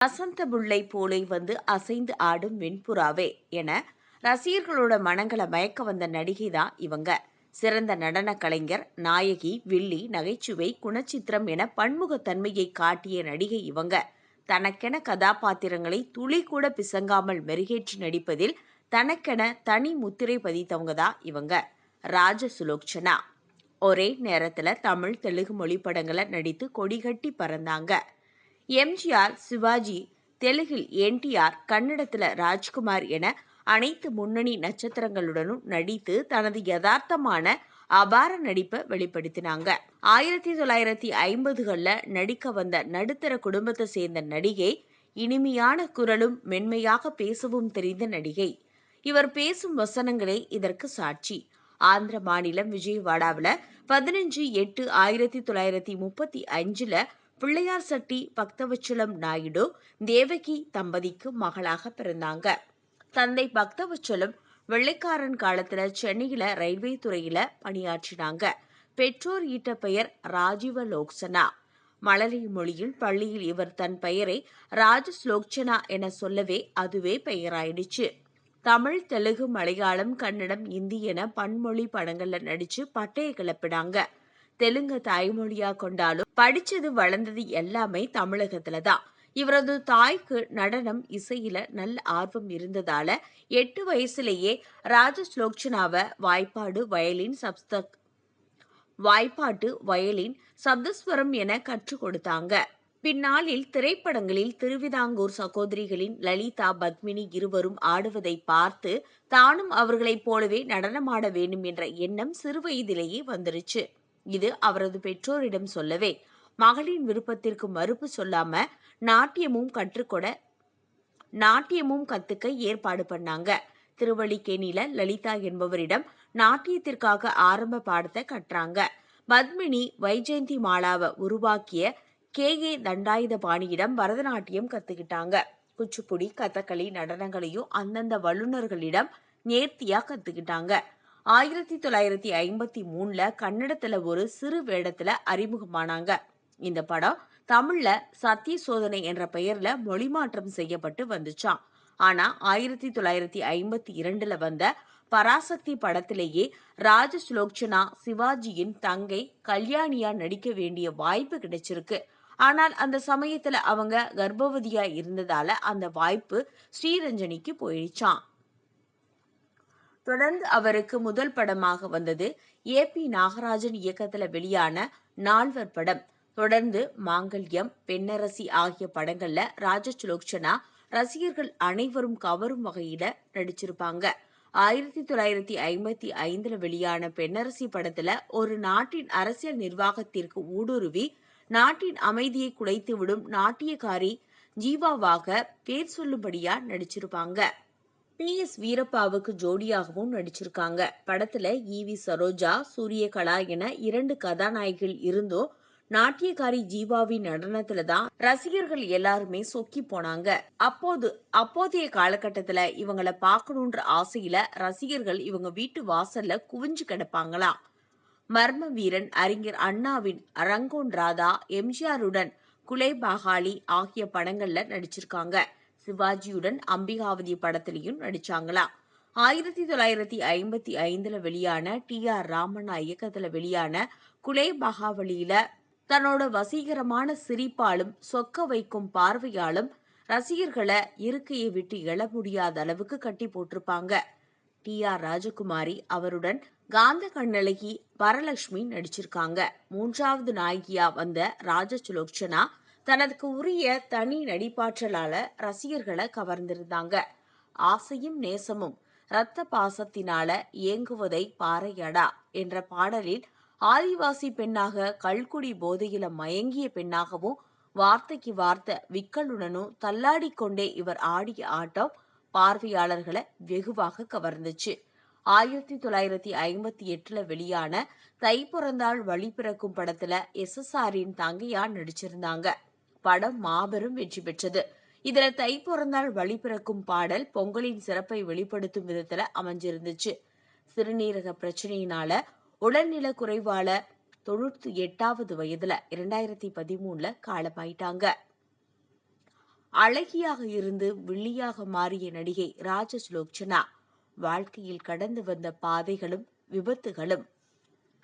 வசந்த முல்லை போலே வந்து அசைந்து ஆடும் வெண்புறாவே என ரசிகர்களோட மனங்களை மயக்க வந்த நடிகை தான் இவங்க. சிறந்த நடன கலைஞர், நாயகி, வில்லி, நகைச்சுவை, குணச்சித்திரம் என பன்முகத்தன்மையை காட்டிய நடிகை இவங்க. தனக்கென கதாபாத்திரங்களை துளி கூட பிசங்காமல் மெருகேற்றி நடிப்பதில் தனக்கென தனி முத்திரை பதித்தவங்க தான் இவங்க. ராஜ சுலோச்சனா. ஒரே நேரத்துல தமிழ், தெலுங்கு மொழி படங்களை நடித்து கொடிகட்டி பறந்தாங்க. எம்ஜிஆர், சிவாஜி, தெலுங்கில் என்டிஆர், கன்னடத்தில் ராஜ்குமார் என அனைத்து முன்னணி நட்சத்திரங்களுடனும் நடித்து தனது யதார்த்தமான அபார நடிப்பை வெளிப்படுத்தினாங்க. 1950களில் நடிக்க வந்த நடுத்தர குடும்பத்தை சேர்ந்த நடிகை. இனிமையான குரலும் மென்மையாக பேசவும் தெரிந்த நடிகை. இவர் பேசும் வசனங்களே இதற்கு சாட்சி. ஆந்திர மாநிலம் விஜயவாடாவில் 15/8/1935 பிள்ளையார் சட்டி பக்தவச்சலம் நாயுடு தேவகி தம்பதிக்கு மகளாக பிறந்தாங்க. தந்தை பக்தவச்சலம் வெள்ளைக்காரன் காலத்துல சென்னையில ரயில்வே துறையில பணியாற்றினாங்க. பெற்றோர் ஈட்ட பெயர் ராஜீவலோக்சனா. மழலை மொழியில் பள்ளியில் இவர் தன் பெயரை ராஜஸ்லோக்சனா என சொல்லவே அதுவே பெயராயிடுச்சு. தமிழ், தெலுங்கு, மலையாளம், கன்னடம், இந்தி என பன்மொழி படங்கள்ல நடிச்சு பட்டைய கிளப்பினாங்க. தெலுங்கு தாய்மொழியா கொண்டாலும் படிச்சது வளர்ந்தது எல்லாமே தமிழகத்துல தான். இவரது தாய்க்கு நடனம், இசையில நல்ல ஆர்வம் இருந்ததால 8 வயசுலேயே ராஜஸ்லோக்சனாவை வாய்ப்பாட்டு வயலின் சப்தஸ்வரம் என கற்றுக் கொடுத்தாங்க. பின்னாளில் திரைப்படங்களில் திருவிதாங்கூர் சகோதரிகளின் லலிதா, பத்மினி இருவரும் ஆடுவதை பார்த்து தானும் அவர்களைப் போலவே நடனமாட வேண்டும் என்ற எண்ணம் சிறுவயதிலேயே வந்துருச்சு. இது அவரது பெற்றோரிடம் சொல்லவே மகளின் விருப்பத்திற்கு மறுப்பு சொல்லாம நாட்டியமும் கத்துக்க ஏற்பாடு பண்ணாங்க. திருவல்லிக்கேணியில லலிதா என்பவரிடம் நாட்டியத்திற்காக ஆரம்ப பாடத்தை கற்றாங்க. பத்மினி வைஜெயந்தி மாலாவை உருவாக்கிய கே தண்டாயுதபாணியிடம் பரதநாட்டியம் கத்துக்கிட்டாங்க. குச்சிப்புடி, கதகளி நடனங்களையும் அந்தந்த வல்லுநர்களிடம் நேர்த்தியா கத்துக்கிட்டாங்க. 1953 கன்னடத்துல ஒரு சிறு வேடத்துல அறிமுகமானாங்க. இந்த படம் தமிழ்ல சத்திய சோதனை என்ற பெயர்ல மொழிமாற்றம் செய்யப்பட்டு வந்துச்சாம். ஆனா 1952 வந்த பராசக்தி படத்திலேயே ராஜசுலோச்சனா சிவாஜியின் தங்கை கல்யாணியா நடிக்க வேண்டிய வாய்ப்பு கிடைச்சிருக்கு. ஆனால் அந்த சமயத்துல அவங்க கர்ப்பவதியா இருந்ததால அந்த வாய்ப்பு ஸ்ரீரஞ்சனிக்கு போயிடுச்சாம். தொடர்ந்து அவருக்கு முதல் படமாக வந்தது ஏ.பி. நாகராஜன் இயக்கத்துல வெளியான நால்வர் படம். தொடர்ந்து மாங்கல்யம், பெண்ணரசி ஆகிய படங்கள்ல ராஜசுலோச்சனா ரசிகர்கள் அனைவரும் கவரும் வகையில நடிச்சிருப்பாங்க. 1955 வெளியான பெண்ணரசி படத்துல ஒரு நாட்டின் அரசியல் நிர்வாகத்திற்கு ஊடுருவி நாட்டின் அமைதியை குலைத்துவிடும் நாட்டியக்காரி ஜீவாவாக பேர் சொல்லும்படியா நடிச்சிருப்பாங்க. பி.எஸ். வீரப்பாவுக்கு ஜோடியாகவும் நடிச்சிருக்காங்க. படத்துல ஈ.வி. சரோஜா, சூரியகலா என 2 கதாநாயகிகள் இருந்தும் நாட்டியக்காரி ஜீவாவின் நடனத்துல தான் ரசிகர்கள் எல்லாருமே சொக்கி போனாங்க. அப்போதைய காலகட்டத்துல இவங்கள பார்க்கணுன்ற ஆசையில ரசிகர்கள் இவங்க வீட்டு வாசல்ல குவிஞ்சு கிடப்பாங்களாம். மர்ம வீரன், அறிஞர் அண்ணாவின் ரங்கோன் ராதா, எம்ஜிஆருடன் குலேபாகாலி ஆகிய படங்கள்ல நடிச்சிருக்காங்க. சிவாஜியுடன் அம்பிகாவதி படத்திலையும் நடிச்சாங்களாம். 1955 வெளியான டி.ஆர். ராமண்ணா இயக்கத்துல வெளியான குலேபகாவலியில தன்னோட வசீகரமான சிரிப்பாலும் சொக்க வைக்கும் பார்வையாலும் ரசிகர்களை இருக்கையை விட்டு எழ முடியாத அளவுக்கு கட்டி போட்டிருப்பாங்க. டி.ஆர். ராஜகுமாரி அவருடன் காந்த கண்ணழகி வரலட்சுமி நடிச்சிருக்காங்க. 3வது நாயகியா வந்த ராஜசுலோச்சனா தனக்கு உரிய தனி நடிப்பாற்றலால ரசிகர்களை கவர்ந்திருந்தாங்க. ஆசையும் நேசமும் இரத்த பாசத்தினால ஏங்குவதை பாறையடா என்ற பாடலில் ஆதிவாசி பெண்ணாக கல்குடி போதையில மயங்கிய பெண்ணாகவும் வார்த்தைக்கு வார்த்தை விக்கலுடனும் தள்ளாடிக்கொண்டே இவர் ஆடிய ஆட்டம் பார்வையாளர்களை வெகுவாக கவர்ந்துச்சு. 1958 வெளியான தை பிறந்தால் வழி பிறக்கும் படத்துல எஸ்.எஸ்.ஆரின் தங்கையா நடிச்சிருந்தாங்க. படம் மாபெரும் வெற்றி பெற்றது. இதுல தை பிறந்தால் வழி பிறக்கும் பாடல் பொங்கலின் சிறப்பை வெளிப்படுத்தும் விதத்துல அமைஞ்சிருந்துச்சு. சிறுநீரக பிரச்சனையினால உடல்நல குறைவால 98வது வயதுல 2013 காலமாயிட்டாங்க. அழகியாக இருந்து வில்லியாக மாறிய நடிகை ராஜசுலோச்சனா வாழ்க்கையில் கடந்து வந்த பாதைகளும் விபத்துகளும்